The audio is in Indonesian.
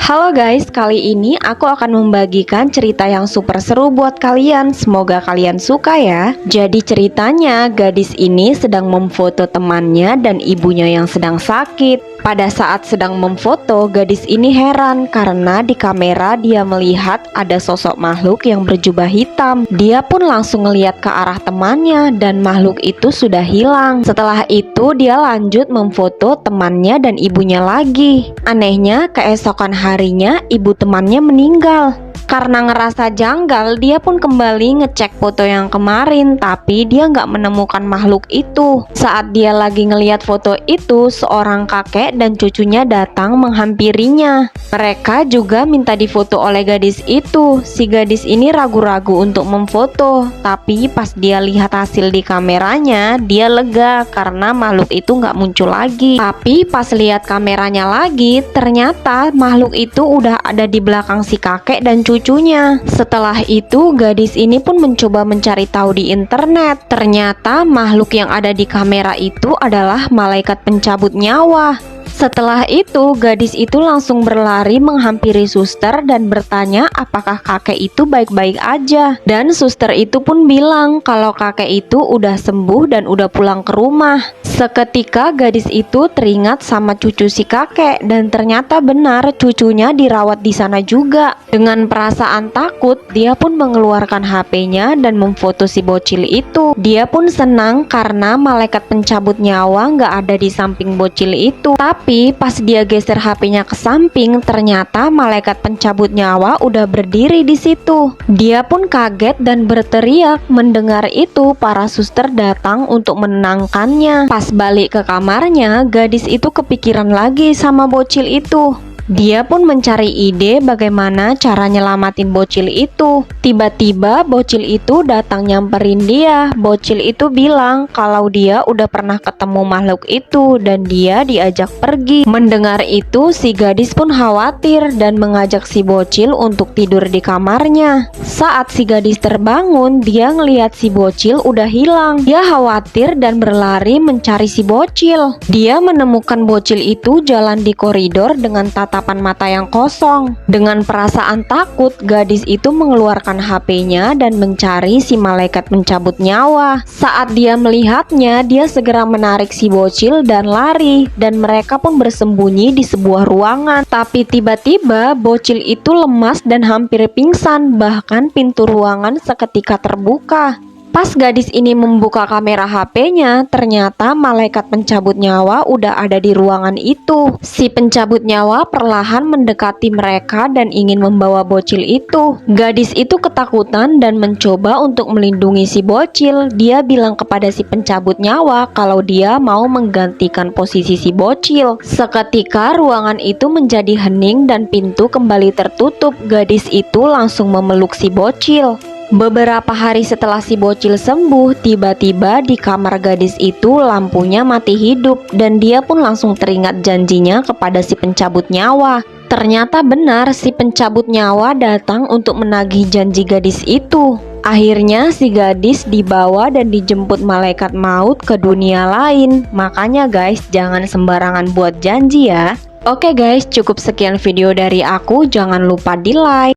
Halo guys, kali ini aku akan membagikan cerita yang super seru buat kalian. Semoga kalian suka ya. Jadi ceritanya, gadis ini sedang memfoto temannya dan ibunya yang sedang sakit. Pada saat sedang memfoto, gadis ini heran karena di kamera dia melihat ada sosok makhluk yang berjubah hitam. Dia pun langsung ngeliat ke arah temannya dan makhluk itu sudah hilang. Setelah itu dia lanjut memfoto temannya dan ibunya lagi. Anehnya, keesokan harinya ibu temannya meninggal. Karena ngerasa janggal, dia pun kembali ngecek foto yang kemarin, tapi dia nggak menemukan makhluk itu. Saat dia lagi ngeliat foto itu, seorang kakek dan cucunya datang menghampirinya. Mereka juga minta difoto oleh gadis itu. Si gadis ini ragu-ragu untuk memfoto, tapi pas dia lihat hasil di kameranya, dia lega karena makhluk itu nggak muncul lagi. Tapi pas lihat kameranya lagi, ternyata makhluk itu udah ada di belakang si kakek dan cucunya. Setelah itu, gadis ini pun mencoba mencari tahu di internet. Ternyata makhluk yang ada di kamera itu adalah malaikat pencabut nyawa. Setelah itu, gadis itu langsung berlari menghampiri suster dan bertanya apakah kakek itu baik-baik aja. Dan suster itu pun bilang kalau kakek itu udah sembuh dan udah pulang ke rumah. Seketika gadis itu teringat sama cucu si kakek dan ternyata benar cucunya dirawat di sana juga. Dengan perasaan takut, dia pun mengeluarkan HP-nya dan memfoto si bocil itu. Dia pun senang karena malaikat pencabut nyawa nggak ada di samping bocil itu. Tapi pas dia geser HP-nya ke samping, ternyata malaikat pencabut nyawa udah berdiri di situ. Dia pun kaget dan berteriak. Mendengar itu, para suster datang untuk menenangkannya. Pas balik ke kamarnya, gadis itu kepikiran lagi sama bocil itu. Dia pun mencari ide bagaimana cara nyelamatin bocil itu. Tiba-tiba bocil itu datang nyamperin dia. Bocil itu bilang kalau dia udah pernah ketemu makhluk itu dan dia diajak pergi. Mendengar itu, si gadis pun khawatir dan mengajak si bocil untuk tidur di kamarnya. Saat si gadis terbangun, dia ngelihat si bocil udah hilang. Dia khawatir dan berlari mencari si bocil. Dia menemukan bocil itu jalan di koridor dengan tatapan mata yang kosong. Dengan perasaan takut, gadis itu mengeluarkan HP-nya dan mencari si malaikat pencabut nyawa. Saat dia melihatnya, dia segera menarik si bocil dan lari, dan mereka pun bersembunyi di sebuah ruangan. Tapi tiba-tiba bocil itu lemas dan hampir pingsan, bahkan pintu ruangan seketika terbuka. Pas gadis ini membuka kamera HP-nya, ternyata malaikat pencabut nyawa udah ada di ruangan itu. Si pencabut nyawa perlahan mendekati mereka dan ingin membawa bocil itu. Gadis itu ketakutan dan mencoba untuk melindungi si bocil. Dia bilang kepada si pencabut nyawa kalau dia mau menggantikan posisi si bocil. Seketika ruangan itu menjadi hening dan pintu kembali tertutup. Gadis itu langsung memeluk si bocil. Beberapa hari setelah si bocil sembuh, tiba-tiba di kamar gadis itu lampunya mati hidup dan dia pun langsung teringat janjinya kepada si pencabut nyawa. Ternyata benar si pencabut nyawa datang untuk menagih janji gadis itu. Akhirnya si gadis dibawa dan dijemput malaikat maut ke dunia lain. Makanya guys, jangan sembarangan buat janji ya. Oke guys, cukup sekian video dari aku. Jangan lupa di like.